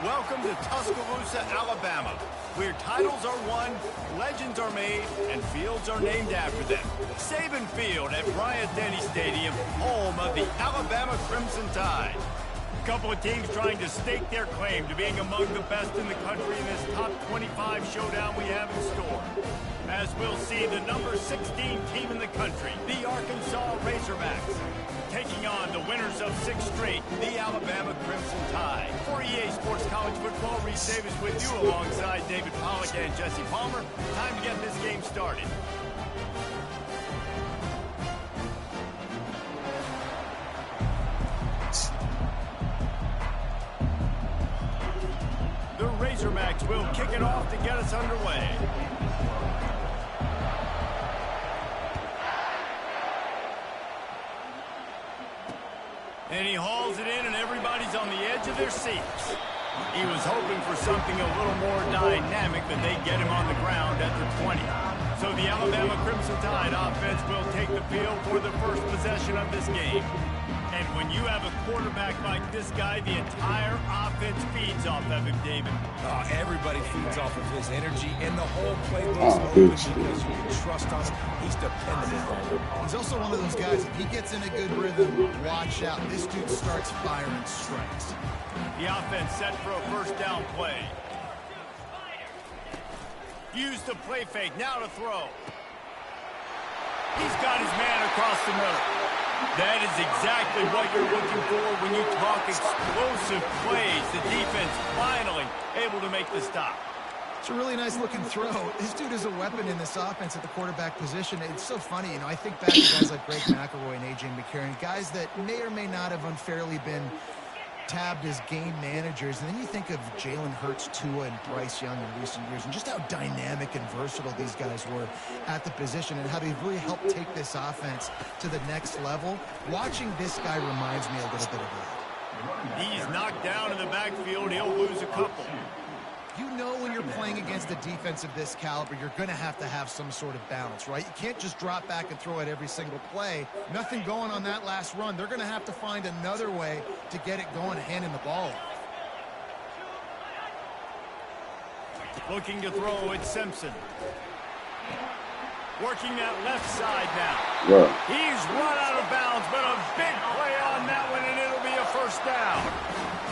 Welcome to Tuscaloosa, Alabama, where titles are won, legends are made, and fields are named after them. Saban Field at Bryant-Denny Stadium, home of the Alabama Crimson Tide. A couple of teams trying to stake their claim to being among the best in the country in this top 25 showdown we have in store. As we'll see, the number 16 team in the country, the Arkansas Razorbacks, taking on the winners of 6 straight, the Alabama Crimson Tide. For EA Sports College Football, Reese Davis with you alongside David Pollack and Jesse Palmer. Time to get this game started. The Razorbacks will kick it off to get us underway. And he hauls it in, and everybody's on the edge of their seats. He was hoping for something a little more dynamic, but they get him on the ground at the 20. So the Alabama Crimson Tide offense will take the field for the first possession of this game. And when you have a quarterback like this guy, the entire offense feeds off of him, David. Everybody feeds off of his energy, and the whole playbook's open because you can trust on him. He's dependable. He's also one of those guys, if he gets in a good rhythm, watch out. This dude starts firing strikes. The offense set for a first down play. Use the play fake, now to throw. He's got his man across the middle. That is exactly what you're looking for when you talk explosive plays. The defense finally able to make the stop. It's a really nice looking throw. This dude is a weapon in this offense at the quarterback position. It's so funny, you know, I think back to guys like Greg McElroy and A.J. McCarron, guys that may or may not have unfairly been tabbed as game managers, and then you think of Jalen Hurts, Tua, and Bryce Young in recent years, and just how dynamic and versatile these guys were at the position, and how they've really helped take this offense to the next level. Watching this guy reminds me a little bit of that. He's knocked down in the backfield. He'll lose a couple. You know when you're playing against a defense of this caliber, you're going to have some sort of balance, right? You can't just drop back and throw it every single play. Nothing going on that last run. They're going to have to find another way to get it going, handing the ball off. Looking to throw, it's Simpson. Working that left side now. Yeah. He's run out of bounds, but a big play on that one, and it'll be a first down.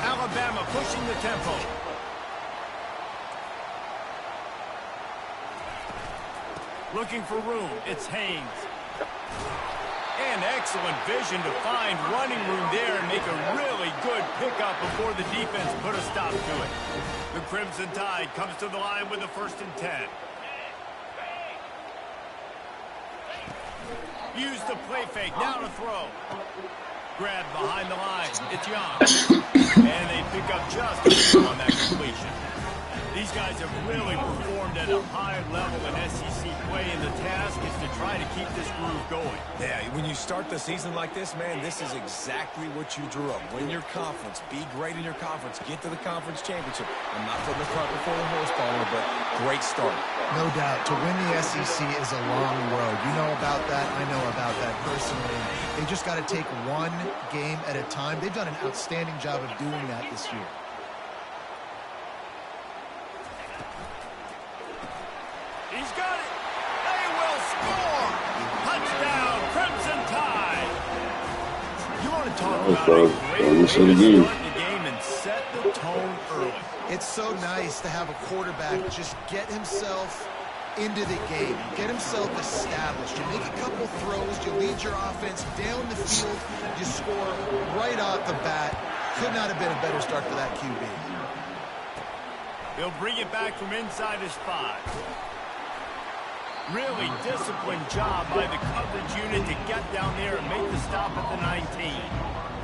Alabama pushing the tempo. Looking for room, it's Haynes. And excellent vision to find running room there and make a really good pickup before the defense put a stop to it. The Crimson Tide comes to the line with a 1st and 10. Use the play fake, now to throw. Grab behind the line, it's Young. And they pick up just on that completion. These guys have really performed at a high level in SEC play, and the task is to try to keep this groove going. Yeah, when you start the season like this, man, this is exactly what you drew up. Win your conference. Be great in your conference. Get to the conference championship. I'm not putting the cart before the horse, Palmer, but great start. No doubt. To win the SEC is a long road. You know about that. I know about that personally. They just got to take one game at a time. They've done an outstanding job of doing that this year. He's got it. They will score. Touchdown, Crimson Tide. You want to talk about a great way to start the game and set the tone early. It's so nice to have a quarterback just get himself into the game, get himself established. You make a couple throws, you lead your offense down the field, you score right off the bat. Could not have been a better start for that QB. He'll bring it back from inside his 5. Really disciplined job by the coverage unit to get down there and make the stop at the 19.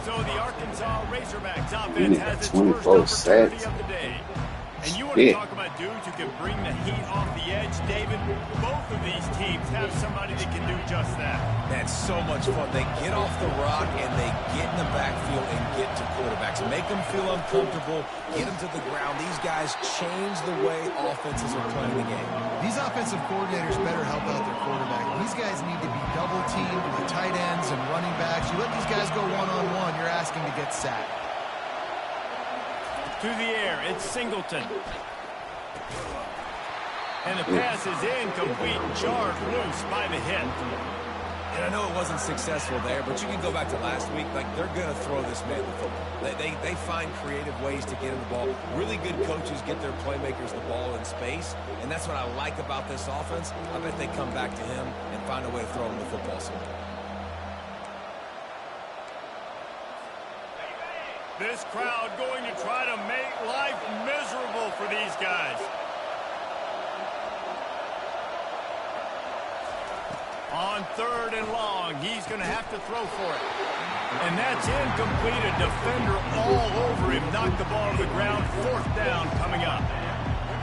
So the Arkansas Razorbacks offense has its first opportunity of the day. And you want to talk about dudes who can bring the heat off the edge, David? Both of these teams have somebody that can do just that. That's so much fun. They get off the rock and they get in the backfield and get to quarterbacks. Make them feel uncomfortable, get them to the ground. These guys change the way offenses are playing the game. These offensive coordinators better help out their quarterback. These guys need to be double-teamed with tight ends and running backs. You let these guys go one-on-one, you're asking to get sacked. To the air, it's Singleton. And the pass is incomplete, jarred loose by the hit. And I know it wasn't successful there, but you can go back to last week. Like, they're going to throw this man the football. They find creative ways to get him the ball. Really good coaches get their playmakers the ball in space, and that's what I like about this offense. I bet they come back to him and find a way to throw him the football somewhere. This crowd going to try to make life miserable for these guys. On 3rd and long, he's going to have to throw for it. And that's incomplete. A defender all over him. Knocked the ball to the ground. 4th down coming up.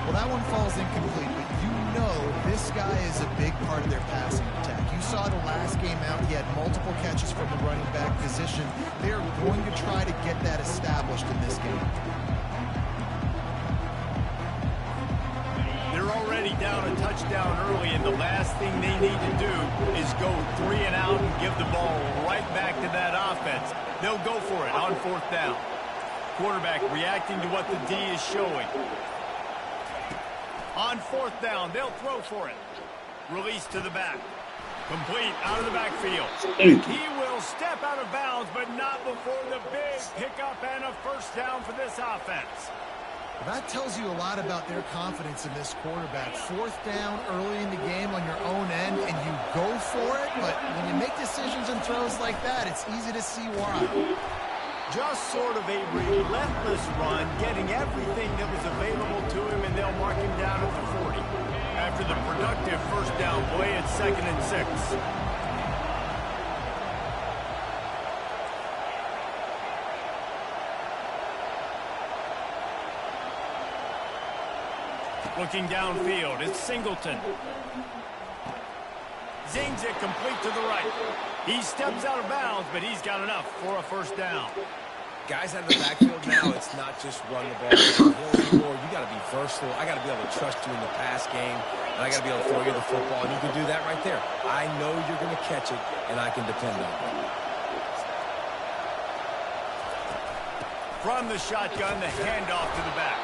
Well, that one falls incomplete, but you know this guy is a big part of their passing attack. You saw the last game out. He had multiple catches from the running back position. They are going to try to get that established in this game. Down a touchdown early, and the last thing they need to do is go 3 and out and give the ball right back to that offense. They'll go for it on 4th down. Quarterback reacting to what the D is showing. On 4th down, they'll throw for it. Release to the back. Complete out of the backfield. He will step out of bounds, but not before the big pickup and a 1st down for this offense. That tells you a lot about their confidence in this quarterback. 4th down early in the game on your own end, and you go for it, but when you make decisions and throws like that, it's easy to see why. Just sort of a relentless run, getting everything that was available to him, and they'll mark him down at the 40. After the productive 1st down play, it's 2nd and 6. Looking downfield, it's Singleton. Zings it complete to the right. He steps out of bounds, but he's got enough for a 1st down. Guys out of the backfield now, it's not just run the ball anymore. You got to be versatile. I got to be able to trust you in the pass game, and I got to be able to throw you the football, and you can do that right there. I know you're going to catch it, and I can depend on it. From the shotgun, the handoff to the back.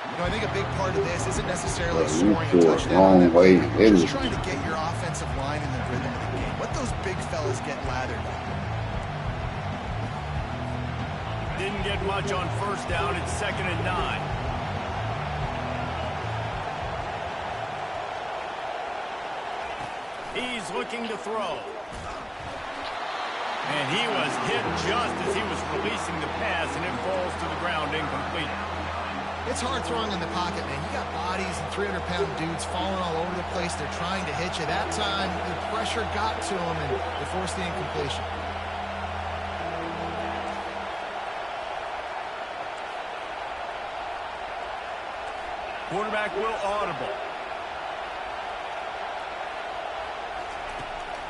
You know, I think a big part of this isn't necessarily scoring a touchdown, just trying to get your offensive line in the rhythm of the game. Let those big fellas get lathered. Didn't get much on 1st down. It's 2nd and 9. He's looking to throw. And he was hit just as he was releasing the pass, and it falls to the ground incomplete. It's hard throwing in the pocket, man. You got bodies and 300-pound dudes falling all over the place. They're trying to hit you. That time, the pressure got to them, and they forced the incompletion. Quarterback will audible.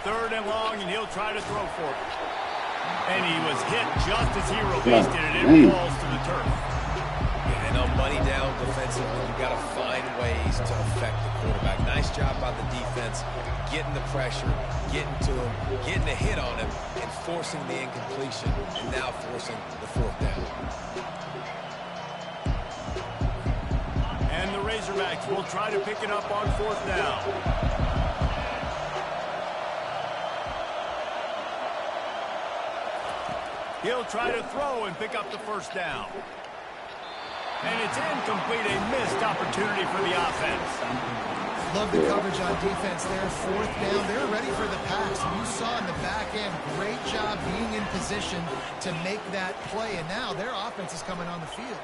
3rd and long, and he'll try to throw for it. And he was hit just as he released it, and it falls to the turf. And on money down defensively, you've got to find ways to affect the quarterback. Nice job by the defense, getting the pressure, getting to him, getting a hit on him, and forcing the incompletion, and now forcing the 4th down. And the Razorbacks will try to pick it up on 4th down. He'll try to throw and pick up the 1st down. And it's incomplete, a missed opportunity for the offense. Love the coverage on defense there. 4th down, they're ready for the pass. And you saw in the back end, great job being in position to make that play. And now their offense is coming on the field.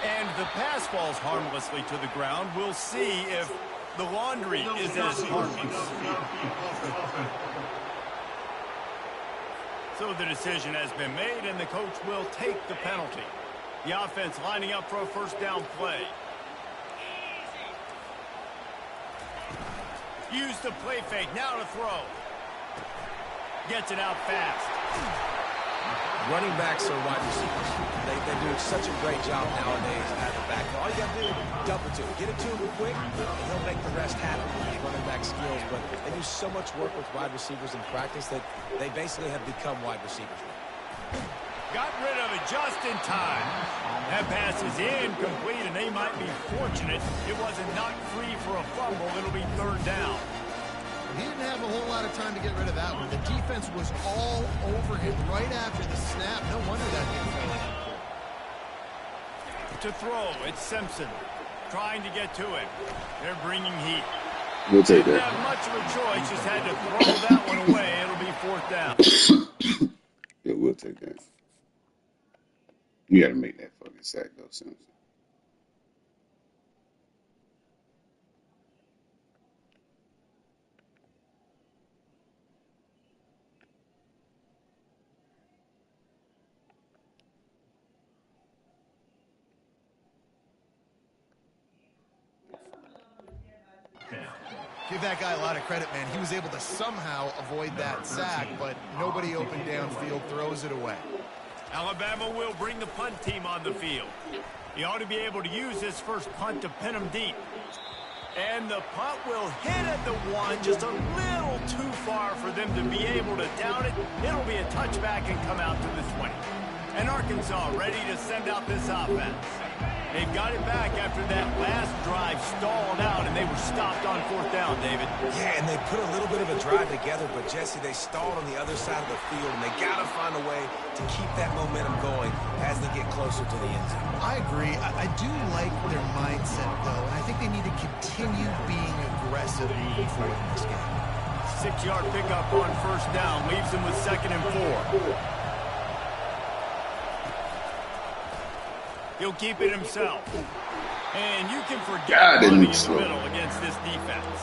And the pass falls harmlessly to the ground. We'll see if the laundry is as harmless. So the decision has been made, and the coach will take the penalty. The offense lining up for a 1st down play. Use the play fake, now to throw. Gets it out fast. Running backs are wide receivers. They do such a great job nowadays at the back. All you got to do, dump it to him. Get it to him quick, and he'll make the rest happen with his running back skills. But they do so much work with wide receivers in practice that they basically have become wide receivers. Got rid of it just in time. That pass is incomplete, and they might be fortunate it wasn't knocked free for a fumble. It'll be third down. He didn't have a whole lot of time to get rid of that one. The defense was all over him right after the snap. No wonder that didn't fell in. To throw, it's Simpson trying to get to it. They're bringing heat. We'll take Didn't that. have much of a choice, just had to throw that one away. It'll be fourth down. Yeah, we'll take that. You got to make that fucking sack, though, Simpson. Give that guy a lot of credit, man. He was able to somehow avoid that sack, but nobody open downfield throws it away. Alabama will bring the punt team on the field. He ought to be able to use his first punt to pin him deep. And the punt will hit at the one, just a little too far for them to be able to down it. It'll be a touchback and come out to the 20. And Arkansas ready to send out this offense. They've got it back after that last drive stalled out, and they were stopped on fourth down, David. Yeah, and they put a little bit of a drive together, but, Jesse, they stalled on the other side of the field, and they got to find a way to keep that momentum going as they get closer to the end zone. I agree. I do like their mindset, though, and I think they need to continue being aggressive moving forward in this game. 6-yard pickup on first down leaves them with 2nd and 4. He'll keep it himself. And you can forget running in the middle against this defense.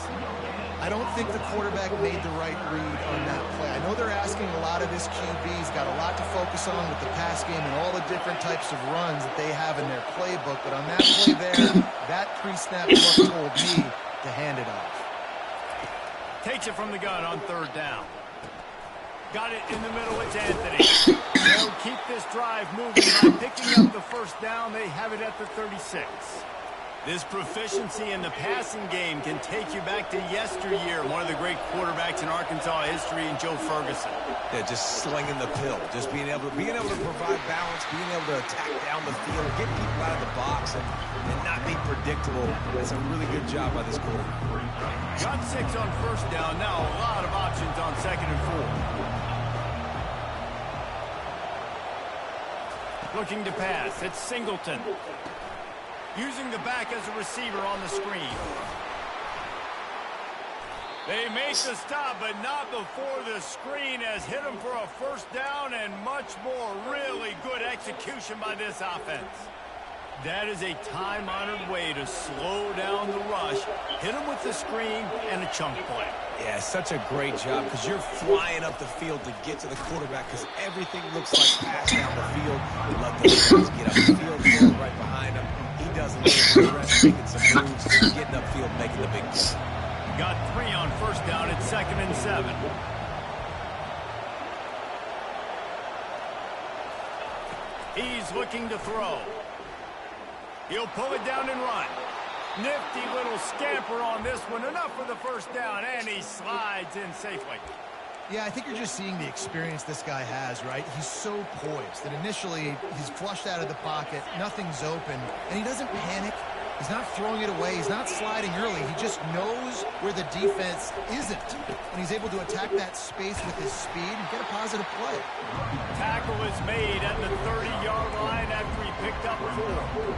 I don't think the quarterback made the right read on that play. I know they're asking a lot of his QBs, got a lot to focus on with the pass game and all the different types of runs that they have in their playbook. But on that play there, that pre-snap look told me to hand it off. Takes it from the gun on third down. Got it in the middle. It's Anthony. They'll keep this drive moving by picking up the first down. They have it at the 36. This proficiency in the passing game can take you back to yesteryear. One of the great quarterbacks in Arkansas history, in Joe Ferguson. Yeah, just slinging the pill, just being able to provide balance, being able to attack down the field, get people out of the box, and not be predictable. That's a really good job by this quarterback. Got 6 on first down. Now a lot of options on 2nd and 4. Looking to pass. It's Singleton. Using the back as a receiver on the screen. They make the stop, but not before the screen has hit them for a first down and much more. Really good execution by this offense. That is a time-honored way to slow down the rush, hit them with the screen, and a chunk play. Yeah, such a great job because you're flying up the field to get to the quarterback because everything looks like pass down the field. You let those guys get up the field, throw right behind him. He doesn't leave the rest, making some moves, getting upfield, making the big play. Got 3 on first down at 2nd and 7. He's looking to throw. He'll pull it down and run. Nifty little scamper on this one. Enough for the first down, and he slides in safely. Yeah, I think you're just seeing the experience this guy has, right? He's so poised that initially he's flushed out of the pocket, nothing's open, and he doesn't panic. He's not throwing it away. He's not sliding early. He just knows where the defense isn't, and he's able to attack that space with his speed and get a positive play. Tackle is made at the 30-yard line after he picked up 4.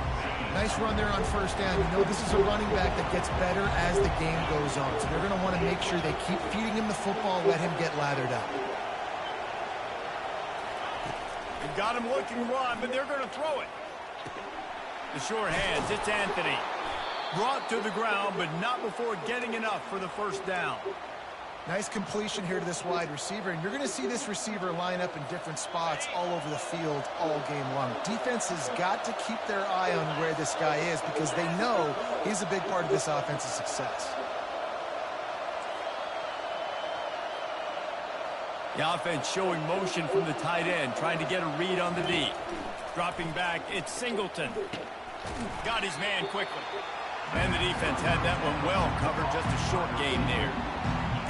Nice run there on first down. You know this is a running back that gets better as the game goes on. So they're going to want to make sure they keep feeding him the football, let him get lathered up. They've got him looking run, but they're going to throw it. The sure hands, it's Anthony. Brought to the ground, but not before getting enough for the first down. Nice completion here to this wide receiver, and you're going to see this receiver line up in different spots all over the field all game long. Defense has got to keep their eye on where this guy is because they know he's a big part of this offense's success. The offense showing motion from the tight end, trying to get a read on the D. Dropping back, it's Singleton. Got his man quickly. And the defense had that one well covered, just a short game there.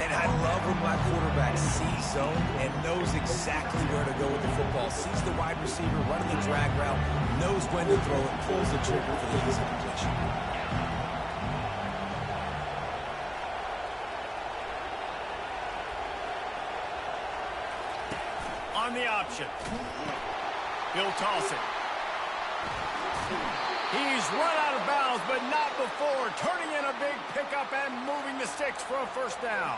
And I love Alpha black quarterback sees zone and knows exactly where to go with the football. Sees the wide receiver running the drag route, knows when to throw it, pulls the trigger for the easy completion. On the option. He'll toss it. He's run out of bounds, but not before. Turning in a big pickup and moving the sticks for a first down.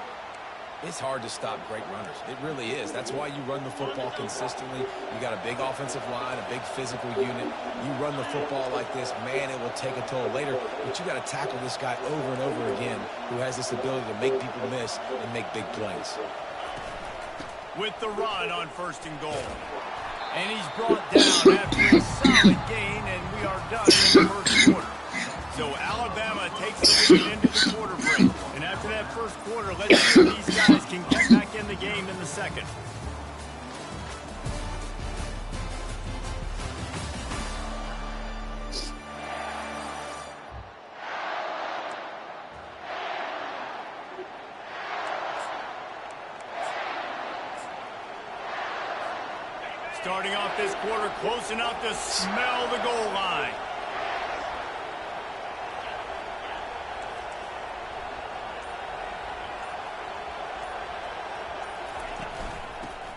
It's hard to stop great runners. It really is. That's why you run the football consistently. You got a big offensive line, a big physical unit. You run the football like this, man, it will take a toll later. But you got to tackle this guy over and over again who has this ability to make people miss and make big plays. With the run on 1st and goal. And he's brought down after a solid gain, and we are done in the first quarter. So Alabama takes the lead into the quarter break. And after that first quarter, let's see if these guys can get back in the game in the second. Starting off this quarter close enough to smell the goal line.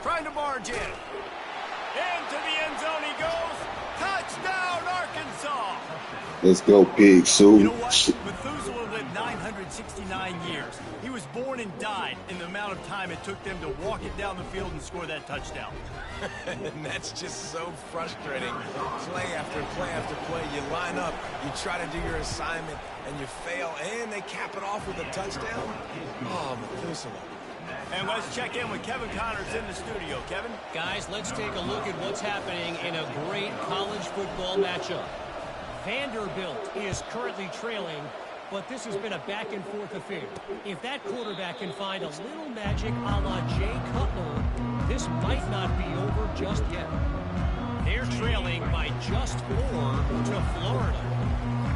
Trying to barge in. Into the end zone he goes. Touchdown, Arkansas. Let's go, Pig Sue. You know what? Methuselah lived 969 years. He was born and died in the amount of time it took them to walk it down the field and score that touchdown. And that's just so frustrating. Play after play after play. You line up, you try to do your assignment, and you fail, and they cap it off with a touchdown. Oh, Methuselah. And let's check in with Kevin Connors in the studio. Kevin? Guys, let's take a look at what's happening in a great college football matchup. Vanderbilt is currently trailing, but this has been a back-and-forth affair. If that quarterback can find a little magic a la Jay Cutler, this might not be over just yet. They're trailing by just 4 to Florida.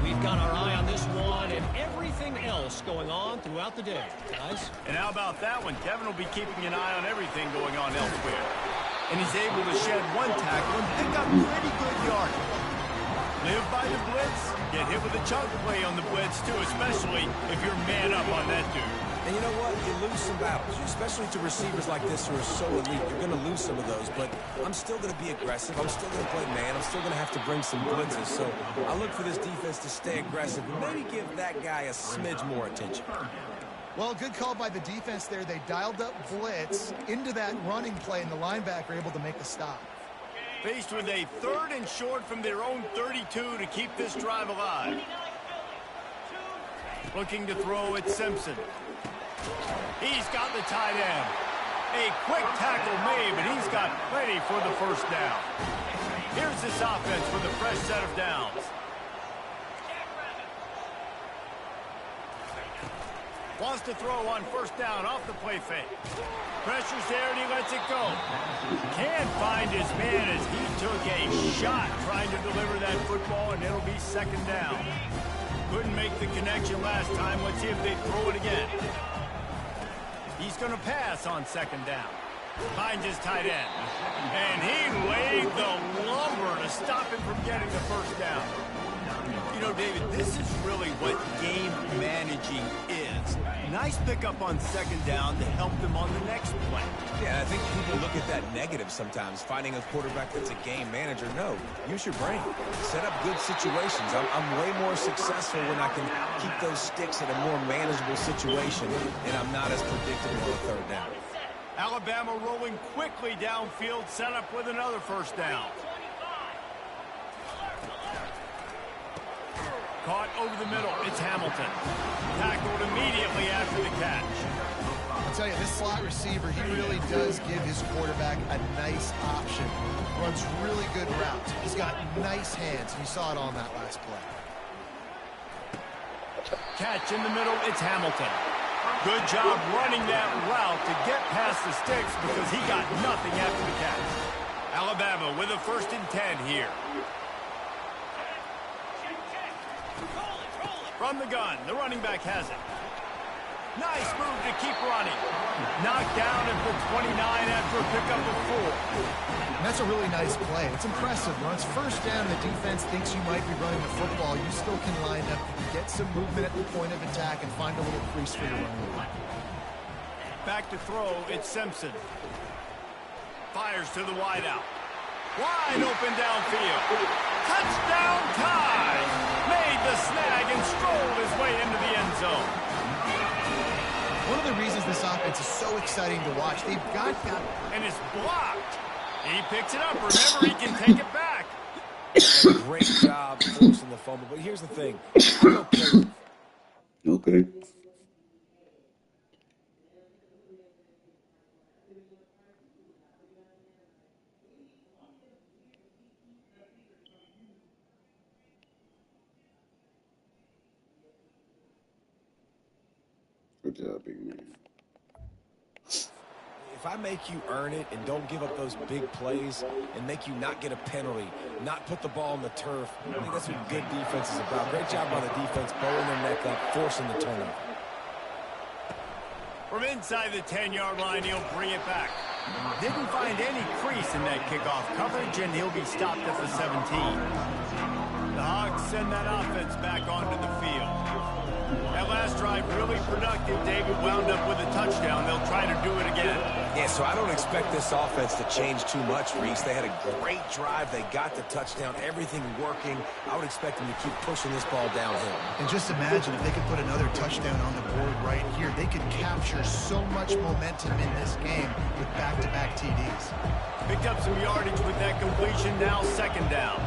We've got our eye on this one and everything else going on throughout the day, guys. And how about that one? Kevin will be keeping an eye on everything going on elsewhere. And he's able to shed one tackle and pick up pretty good yardage. Live by the blitz, get hit with a chunk play on the blitz too, especially if you're man up on that dude. And you know what? You lose some battles, especially to receivers like this who are so elite. You're going to lose some of those, but I'm still going to be aggressive. I'm still going to play man. I'm still going to have to bring some blitzes. So I look for this defense to stay aggressive and maybe give that guy a smidge more attention. Well, good call by the defense there. They dialed up blitz into that running play, and the linebacker able to make a stop. Faced with a 3rd and short from their own 32 to keep this drive alive. Looking to throw at Simpson. He's got the tight end. A quick tackle made, but he's got plenty for the first down. Here's this offense with a fresh set of downs. Wants to throw on 1st down off the play fake. Pressure's there and he lets it go. Can't find his man as he took a shot trying to deliver that football, and it'll be 2nd down. Couldn't make the connection last time. Let's see if they throw it again. He's going to pass on 2nd down. Finds his tight end. And he laid the lumber to stop him from getting the 1st down. You know, David, this is really what game managing is. Nice pickup on 2nd down to help them on the next play. Yeah, I think people look at that negative sometimes, finding a quarterback that's a game manager. No, use your brain. Set up good situations. I'm way more successful when I can keep those sticks in a more manageable situation, and I'm not as predictable on 3rd down. Alabama rolling quickly downfield, set up with another 1st down. Caught over the middle. It's Hamilton. Tackled immediately after the catch. I'll tell you, this slot receiver, he really does give his quarterback a nice option. Runs really good routes. He's got nice hands. You saw it on that last play. Catch in the middle. It's Hamilton. Good job running that route to get past the sticks because he got nothing after the catch. Alabama with a 1st and 10 here. From the gun, the running back has it. Nice move to keep running. Knocked down at the 29 after a pickup of 4. And that's a really nice play. It's impressive. When it's first down, the defense thinks you might be running the football. You still can line up, get some movement at the point of attack, and find a little crease for your running. Back to throw, it's Simpson. Fires to the wideout. Wide open downfield. Touchdown tie! Made the snag and strolled his way into the end zone. One of the reasons this offense is so exciting to watch, they've got that. And it's blocked. He picks it up. Remember, he can take it back. Great job forcing the fumble. But here's the thing. Okay. Good job, big man. If I make you earn it and don't give up those big plays and make you not get a penalty, not put the ball on the turf, I think that's what good defense is about. Great job by the defense, bowling their neck up, forcing the turnover. From inside the 10-yard line, he'll bring it back. Didn't find any crease in that kickoff coverage, and he'll be stopped at the 17. The Hogs send that offense back onto the field. That last drive really productive. David wound up with a touchdown. They'll try to do it again. Yeah, so I don't expect this offense to change too much, Reese. They had a great drive. They got the touchdown. Everything working. I would expect them to keep pushing this ball downhill. And just imagine if they could put another touchdown on the board right here. They could capture so much momentum in this game with back-to-back TDs. Picked up some yardage with that completion. Now second down.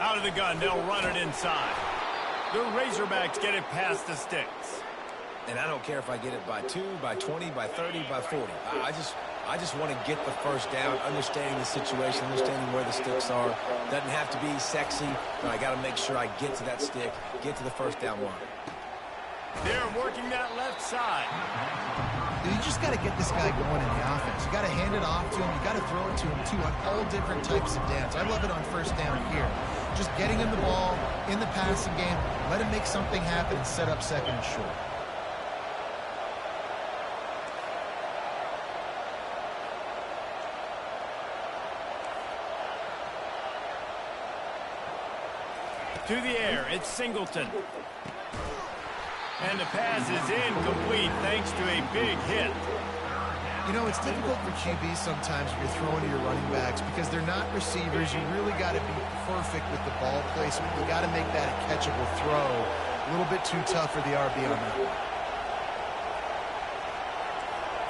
Out of the gun, they'll run it inside. The Razorbacks get it past the sticks. And I don't care if I get it by 2, by 20, by 30, by 40. I just want to get the first down, understanding the situation, understanding where the sticks are. Doesn't have to be sexy, but I got to make sure I get to that stick, get to the first down line. They're working that left side. You just got to get this guy going in the offense. You got to hand it off to him. You got to throw it to him, too, on all different types of downs. I love it on first down here. Just getting him the ball in the passing game, let him make something happen and set up second and short. To the air, it's Singleton. And the pass is incomplete thanks to a big hit. You know, it's difficult for QBs sometimes when you're throwing to your running backs because they're not receivers. You really got to be perfect with the ball placement. You got to make that a catchable throw. A little bit too tough for the RB on that one.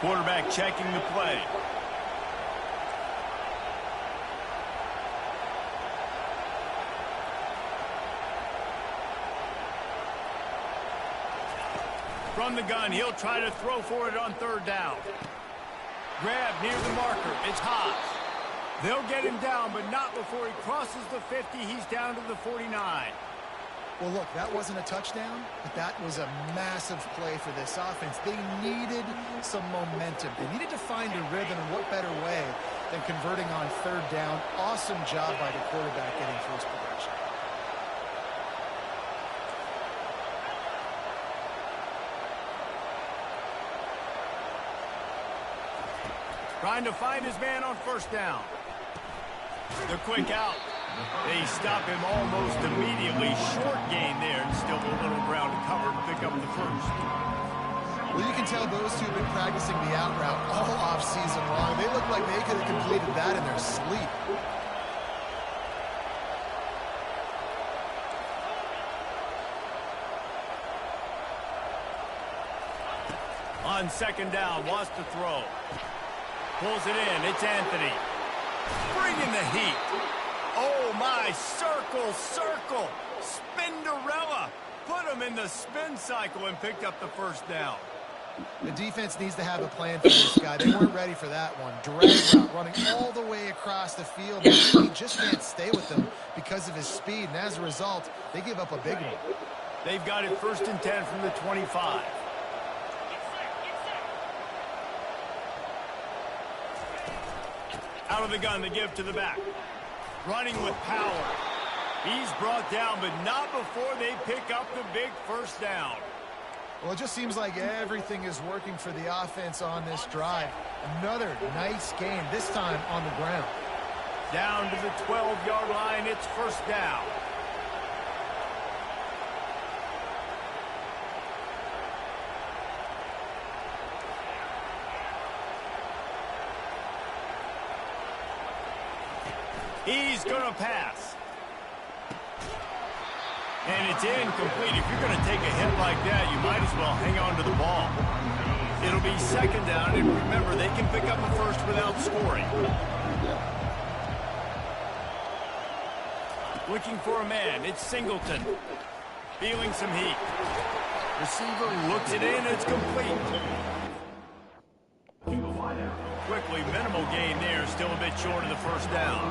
Quarterback checking the play. From the gun, he'll try to throw for it on third down. Grab near the marker. It's Haas. They'll get him down, but not before he crosses the 50. He's down to the 49. Well, look, that wasn't a touchdown, but that was a massive play for this offense. They needed some momentum. They needed to find a rhythm, and what better way than converting on third down. Awesome job by the quarterback getting through his progression. Trying to find his man on first down. The quick out. They stop him almost immediately. Short gain there, and still a little ground to cover to pick up the first. Well, you can tell those two have been practicing the out route all off-season long. They look like they could have completed that in their sleep. On second down, wants to throw. Pulls it in. It's Anthony. Bringing the heat. Oh, my. Circle, circle. Spinderella. Put him in the spin cycle and picked up the first down. The defense needs to have a plan for this guy. They weren't ready for that one. Drag route running all the way across the field. He just can't stay with them because of his speed. And as a result, they give up a big one. They've got it 1st and 10 from the 25. Out of the gun, the give to the back. Running with power. He's brought down, but not before they pick up the big first down. Well, it just seems like everything is working for the offense on this drive. Another nice game, this time on the ground. Down to the 12-yard line, it's first down. He's going to pass. And it's incomplete. If you're going to take a hit like that, you might as well hang on to the ball. It'll be second down, and remember, they can pick up a first without scoring. Looking for a man. It's Singleton. Feeling some heat. Receiver looks it in. It's complete. Quickly, minimal gain there. Still a bit short of the first down.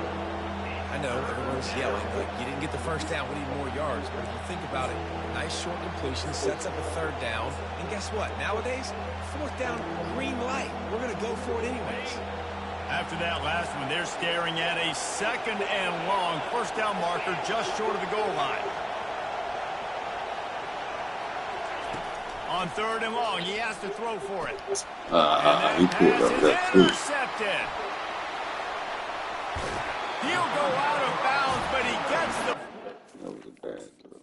I know everyone's yelling, but you didn't get the first down. We need more yards. But if you think about it, nice short completion, sets up a third down. And guess what? Nowadays, fourth down, green light. We're going to go for it anyways. After that last one, they're staring at a second and long first down marker just short of the goal line. On third and long, he has to throw for it. He pulled up that too. Intercepted. He'll go out of bounds, but he gets the... That was a bad throw.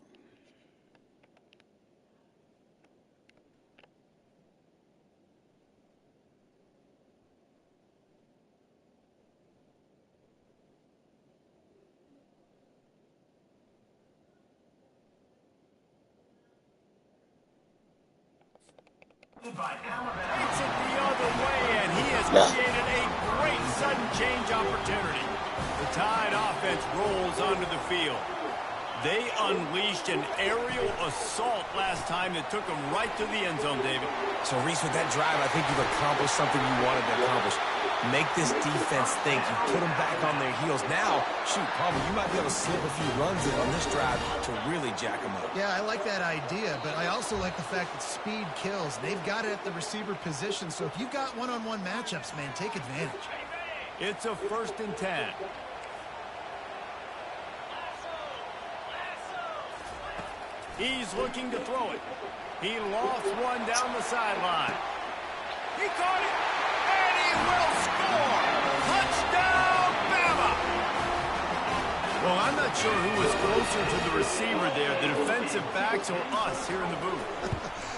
Takes it the other way, and he has created a great sudden change opportunity. The Tide offense rolls onto the field. They unleashed an aerial assault last time that took them right to the end zone, David. So, Reese, with that drive, I think you've accomplished something you wanted to accomplish. Make this defense think. You put them back on their heels. Now, shoot, Palmer, you might be able to slip a few runs in on this drive to really jack them up. Yeah, I like that idea, but I also like the fact that speed kills. They've got it at the receiver position, so if you've got one-on-one matchups, man, take advantage. It's a 1st and 10. He's looking to throw it. He lost one down the sideline. He caught it, and he will score. Touchdown, Bama! Well, I'm not sure who was closer to the receiver there, the defensive backs or us here in the booth.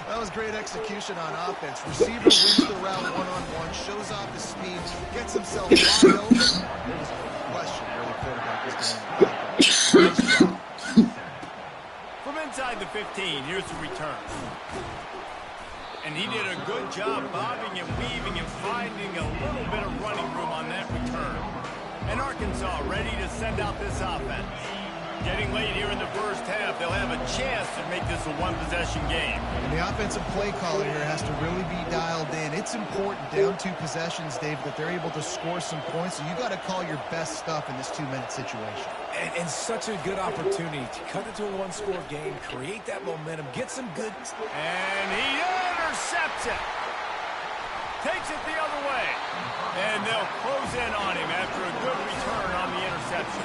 That was great execution on offense. Receiver wins the route one-on-one, shows off his speed, gets himself wide open. There's a question where the quarterback is going. Nice job. From inside the 15, here's the return. And he did a good job bobbing and weaving and finding a little bit of running room on that return. And Arkansas ready to send out this offense. Getting late here in the first half, they'll have a chance to make this a one-possession game. And the offensive play caller here has to really be dialed in. It's important down 2 possessions, Dave, that they're able to score some points. So you got to call your best stuff in this 2-minute situation. And such a good opportunity to cut it to a one-score game, create that momentum, get some good... And he intercepts it. Takes it the other way. And they'll close in on him after a good return on the interception.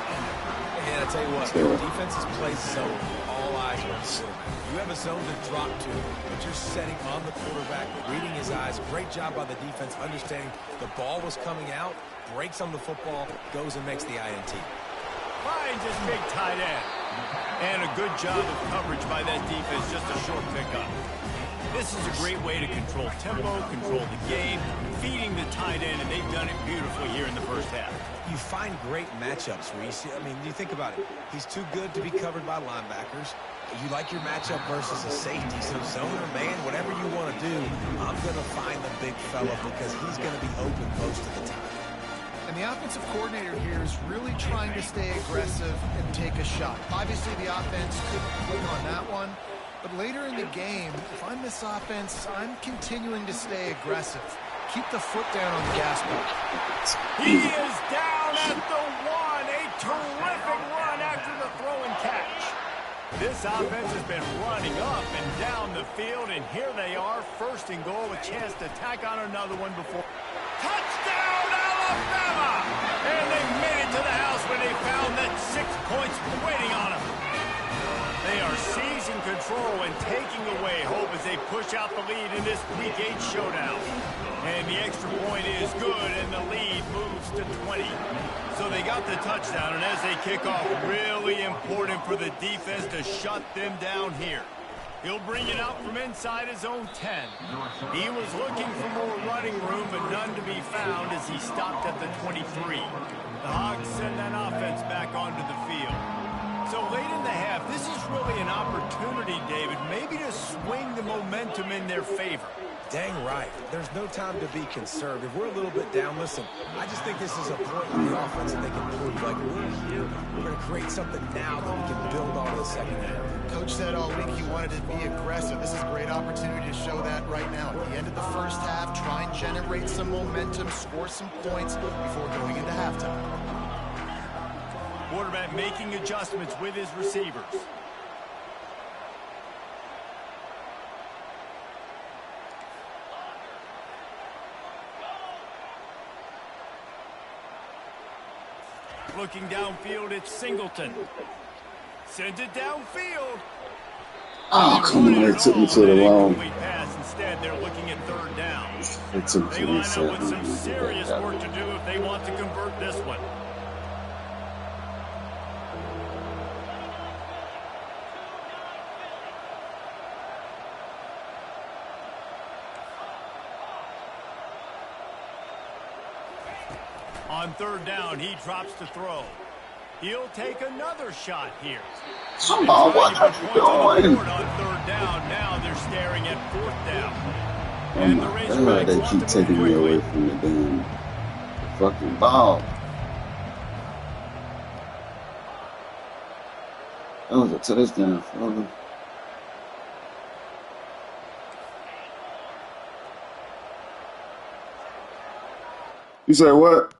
And I tell you what, the defenses play zone. All eyes are on the quarterback. You have a zone to drop to, but you're setting on the quarterback, reading his eyes. Great job by the defense, understanding the ball was coming out, breaks on the football, goes and makes the INT. Finds his big tight end. And a good job of coverage by that defense, just a short pickup. This is a great way to control tempo, control the game, feeding the tight end, and they've done it beautifully here in the first half. You find great matchups, Reese. I mean, you think about it. He's too good to be covered by linebackers. You like your matchup versus a safety. So zone or man, whatever you want to do, I'm going to find the big fella because he's going to be open most of the time. And the offensive coordinator here is really trying to stay aggressive and take a shot. Obviously, the offense couldn't click on that one. But later in the game, if I'm this offense, I'm continuing to stay aggressive. Keep the foot down on the gas pedal. He is down at the 1. A terrific run after the throw and catch. This offense has been running up and down the field, and here they are, 1st and goal, a chance to tack on another one before. Touchdown, Alabama! And they made it to the house when they found that 6 points waiting on them. They are seizing control and taking away hope as they push out the lead in this Week 8 showdown. And the extra point is good, and the lead moves to 20. So they got the touchdown, and as they kick off, really important for the defense to shut them down here. He'll bring it out from inside his own 10. He was looking for more running room, but none to be found as he stopped at the 23. The Hogs send that offense back onto the field. So late in the half, this is really an opportunity, David, maybe to swing the momentum in their favor. Dang right. There's no time to be conservative. We're a little bit down. Listen, I just think this is a point in the offense that they can prove. Like, we're here. We're going to create something now that we can build on in the second half. Coach said all week he wanted to be aggressive. This is a great opportunity to show that right now. At the end of the first half, try and generate some momentum, score some points before going into halftime. Quarterback making adjustments with his receivers. Looking downfield, it's Singleton. Sends it downfield. Oh, come on. It took me to the wrong. Instead, they're looking at third down. It took me They to the line up with some second. serious work to do if they want to convert this one. On third down, he drops to throw. He'll take another shot here. Come on, what are you doing? On third down, now they're staring at fourth down. Oh my God, they keep taking me away from the damn fucking ball. That was a touchdown, fella. You say what?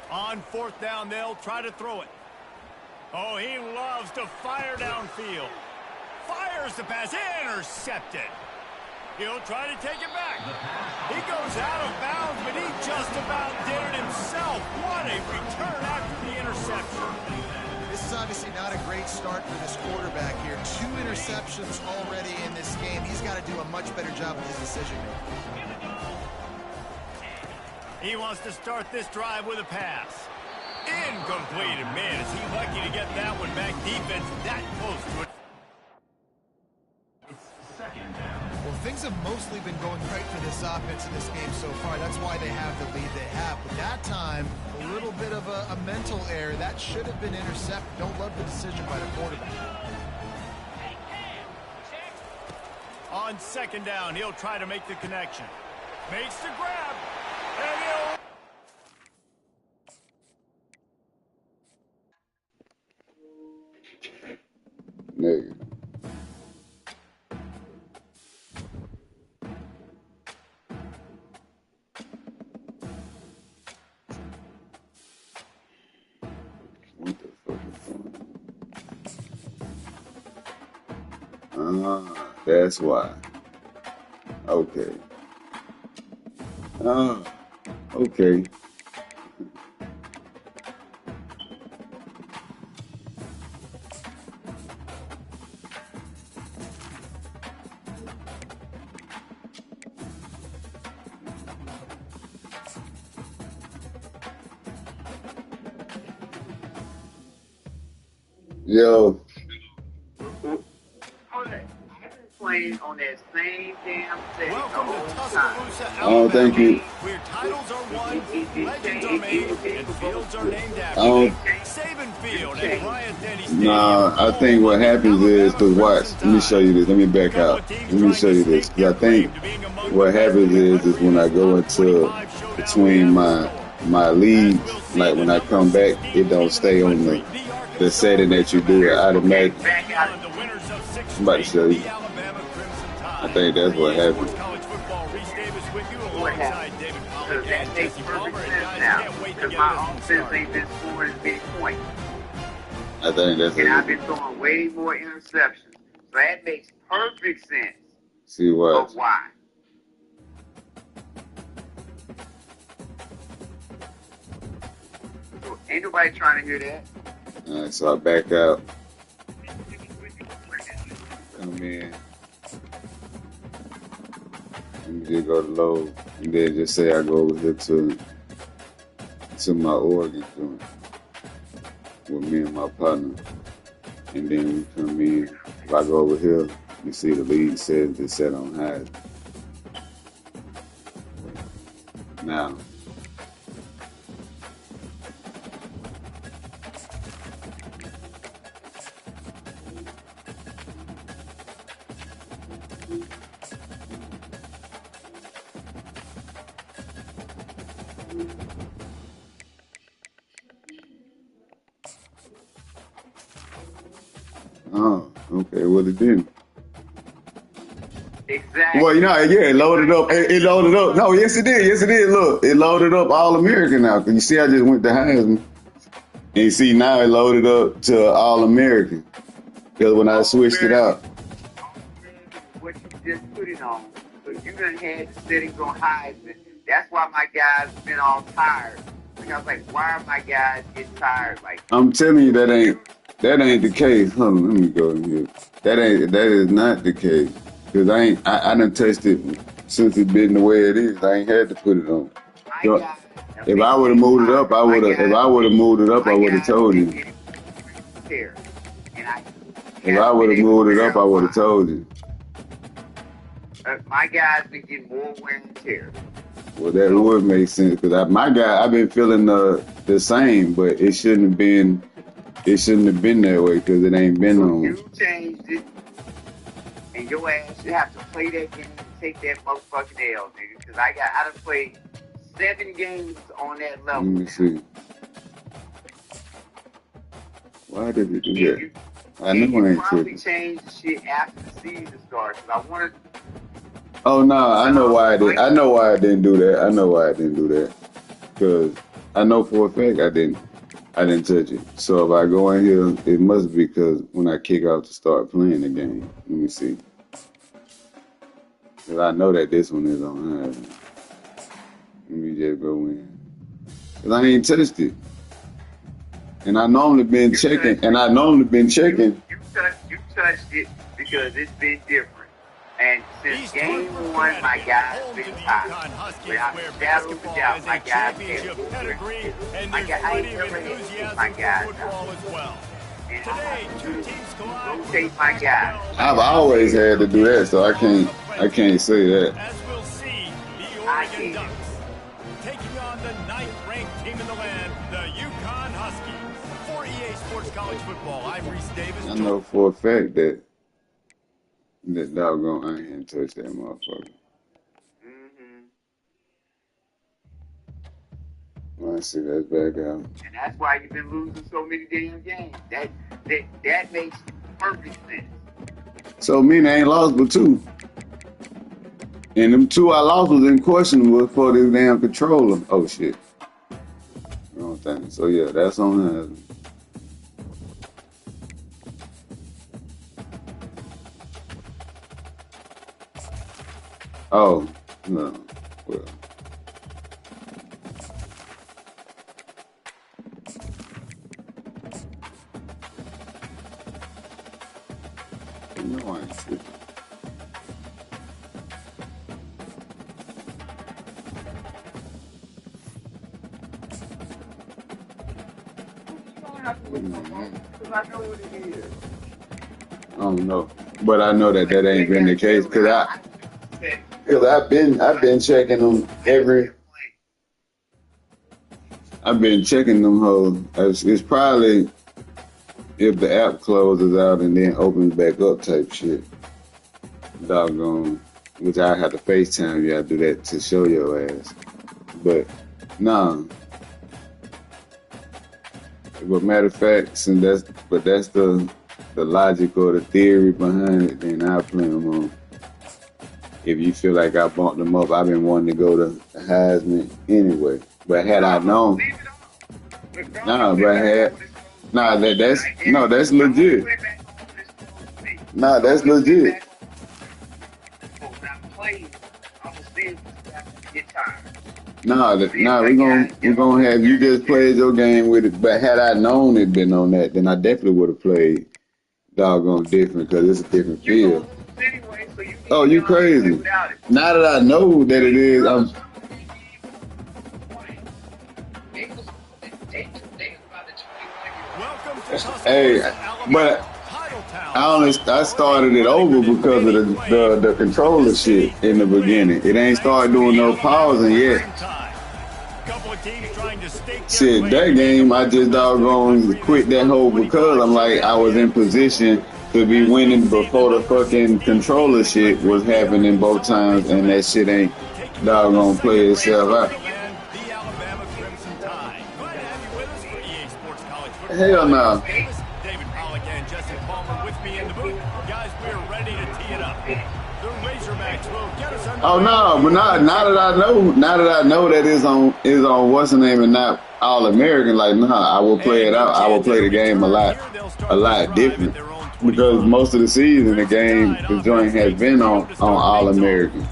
On fourth down, they'll try to throw it. Oh, he loves to fire downfield. Fires the pass, intercepted. He'll try to take it back. He goes out of bounds, but he just about did it himself. What a return after the interception. This is obviously not a great start for this quarterback here. 2 interceptions already in this game. He's got to do a much better job with his decision-making. He wants to start this drive with a pass. Incomplete. And man, is he lucky to get that one back. Defense that close to it. Well, things have mostly been going right for this offense in this game so far. That's why they have the lead they have. But that time, a little bit of a mental error. That should have been intercepted. Don't love the decision by the quarterback. On second down, he'll try to make the connection. Makes the grab. And he'll... Nigga. What the fuck is going on? That's why. Okay. Okay. Yo. Playing on that same damn set. Welcome to Tuscaloosa, Alabama. Oh, thank you. Where titles are won, legends are made, and fields are named after Oh. them. Saban Field at Bryant Denny Stadium. Nah, I think what happens is, because watch, let me show you this. Let me back out. Let me show you this. Because I think what happens is when I go into between my leads, like when I come back, it don't stay on the setting that you do it automatically. I'm about to show you. I think that's what happened. What happened? Because that makes perfect sense now. Because my offense ain't been scoring as big points. points. I think that's and I've been throwing way more interceptions. So that makes perfect sense. See what? Of why. So ain't nobody trying to hear that. All right, so I back out. Come in. Let me just go to load, and then just say I go over here to my Oregon joint with me and my partner, and then we come in. If I go over here, you see the lead says it's set on high. Now, oh, okay, well it didn't. Exactly. Well, yeah, it loaded up. It loaded up. No, yes it did. Yes it did. Look, it loaded up All American now. Cause you see, I just went to Heisman, and you see now it loaded up to All American. Cause when I switched it out. What you just put it on. So you done had the settings on Heisman. That's why my guys been all tired. Like I was like, why are my guys getting tired? Like I'm telling you that ain't the case. Hold on, let me go in here. That is not the case. Cause I done touched it since it's been the way it is. I ain't had to put it on. So, if I would have moved it up, I would have. If I would have moved it up, I would have told you. If I would have moved it up, I would have told you. My guys been getting more wear and tear. Well, that would make sense because I've been feeling the same, but it shouldn't have been that way because it ain't been on. You changed it, and your ass should have to play that game and take that motherfucking L, nigga. Because I done played 7 games on that level. Let me see. Why did it do that? I know I ain't probably tripping. change the shit after the season starts. I wanted. Oh no, I know why I did. I know why I didn't do that. I know why I didn't do that. Cause I know for a fact I didn't touch it. So if I go in here, it must be because when I kick out to start playing the game. Let me see. Cause I know that this one is on high. Let me just go in. Cause I ain't touched it. And I normally been checking. You touched it because it's been different. And since game 1, my guys been tired. Without a shadow of a doubt, my guys have my guys, I ain't never had to take my guys out. And I rotate my guys. I've always had to do that, so I can't say that. As we'll see, the Oregon Ducks taking on the 9th-ranked team in the land, the UConn Huskies. For EA Sports College Football, I'm Reese Davis. I know for a fact that doggone I ain't touch that motherfucker. I see that's back out. And that's why you've been losing so many damn games. That makes perfect sense. So meaning I ain't lost but 2. And them 2 I lost was in questionable for this damn controller. Oh shit. Wrong thing. So yeah, that's on that. Oh, no. Well. No, I ain't tripping. I don't know. But I know that ain't been the case because I've been checking them I've been checking them hoes. It's probably if the app closes out and then opens back up type shit. Doggone. Which I have to FaceTime you. I do that to show your ass. But nah. But matter of fact, that's the logic or the theory behind it, then I'll play them on. If you feel like I bumped them up, I've been wanting to go to Heisman anyway. But had I known, Nah, that's legit. Nah, that's legit. Nah, we're gonna have you just played your game with it. But had I known it been on that, then I definitely would have played doggone different because it's a different field. Oh, you crazy? Now that I know that it is, hey, but I started it over because of the controller shit in the beginning. It ain't started doing no pausing yet. Shit, that game I just doggone quit that whole because I'm like I was in position to be winning before the fucking controller shit was happening both times, and that shit ain't doggone play itself out. Hell no. Oh no, but now that I know that is on what's the name and not All American, like I will play it out. I will play the game a lot different because most of the season the joint has been on All American.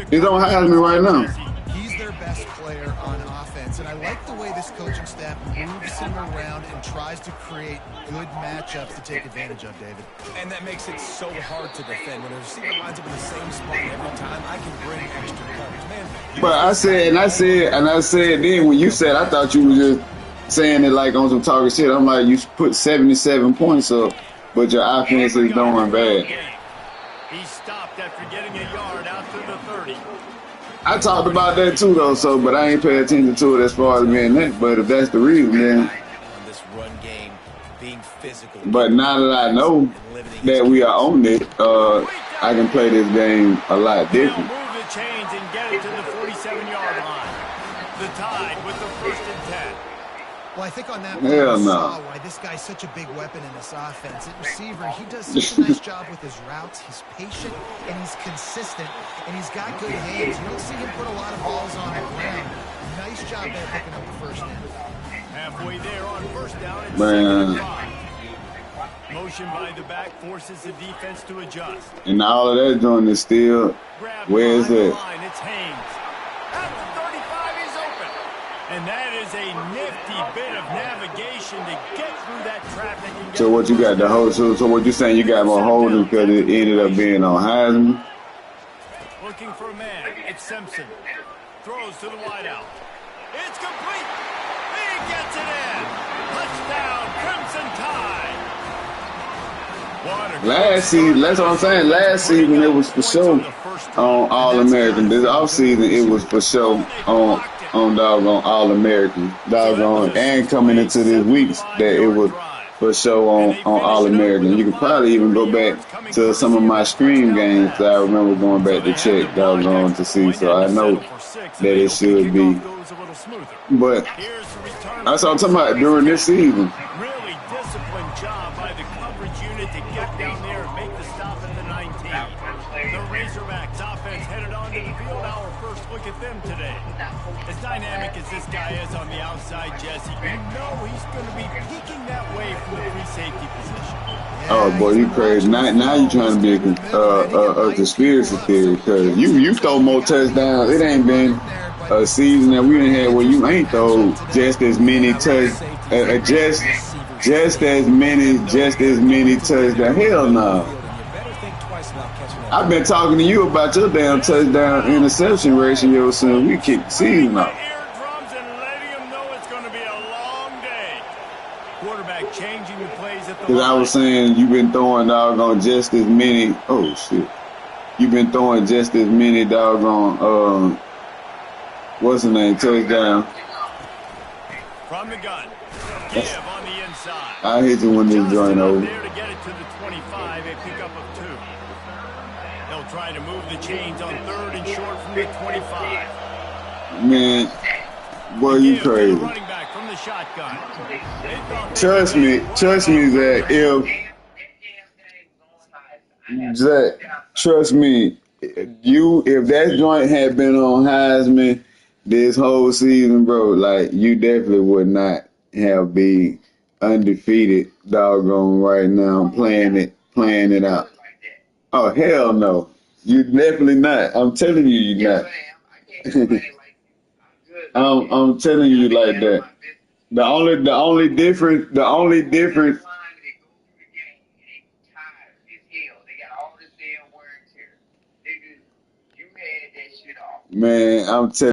He's on Heisman right now. He's their best player on offense, and I like the way this coaching staff moves him around and tries to create good matchups to take advantage of, David. And that makes it so hard to defend. When a receiver lines up in the same spot every time, I can bring extra coverage. Man, but I said then when you said, I thought you were just saying it like on some talking shit. I'm like, you put 77 points up, but your offense is doing bad. He stopped after getting a yard out to the 30. I talked about that too, though. But I ain't pay attention to it as far as being that. But if that's the reason, then. This run game, being physical. But now that I know that we are on it, I can play this game a lot different. Move the chains and get it to the 47-yard line. The Tide with the 1st and 10. Well, I think on that Hell no. saw why this guy's such a big weapon in this offense. At receiver, he does such a nice job with his routes. He's patient, and he's consistent, and he's got good hands. You don't see him put a lot of balls on the ground. Nice job there picking up the first down. Halfway there on first down. Man. Motion by the back forces the defense to adjust. And all of that joint is still, where is it? It's Haynes. At the 35, he's open. And that is a nifty bit of navigation to get through that traffic. So what you got, the whole, so what you saying, you got more holding because it ended up being on Heisman? Looking for a man. It's Simpson. Throws to the wideout. It's complete. He gets it in. Touchdown, Crimson Tide. Last season, that's what I'm saying. Last season it was for sure on All American. This offseason it was for sure on doggone All American. Doggone, and coming into this week that it was for sure on All American. You can probably even go back to some of my stream games that I remember going back to check doggone to see. So I know that it should be. But that's what I'm talking about during this season. Really disciplined job by the coverage unit to get down there and make the stop at the 19. The Razorbacks offense headed onto the field. Our first look at them today. As dynamic as this guy is on the outside, Jesse, you know he's going to be peeking that way from the free safety position. Oh boy, you crazy! Now you trying to be a conspiracy theory because you throw more touchdowns. It ain't been a season that we done had where you ain't throw just as many touchdowns. Just as many touchdowns. Hell no. I've been talking to you about your damn touchdown interception ratio since we kicked the season off. Because I was saying you've been throwing doggone just as many. Oh shit! You've been throwing just as many doggone. What's the name? Touchdown. From the gun. Give on the inside. I hit you when this joint over. There to get it to the 25, a pickup of 2. They'll try to move the chains on 3rd and short from the 25. Man, boy, you crazy. Running back from the shotgun. Trust me, Zach. Trust me, if that joint had been on Heisman, this whole season, bro, like you definitely would not have been undefeated doggone right now playing it out. Oh hell no. You definitely not. I'm telling you you're not. I'm telling you like that. The only difference man, I'm telling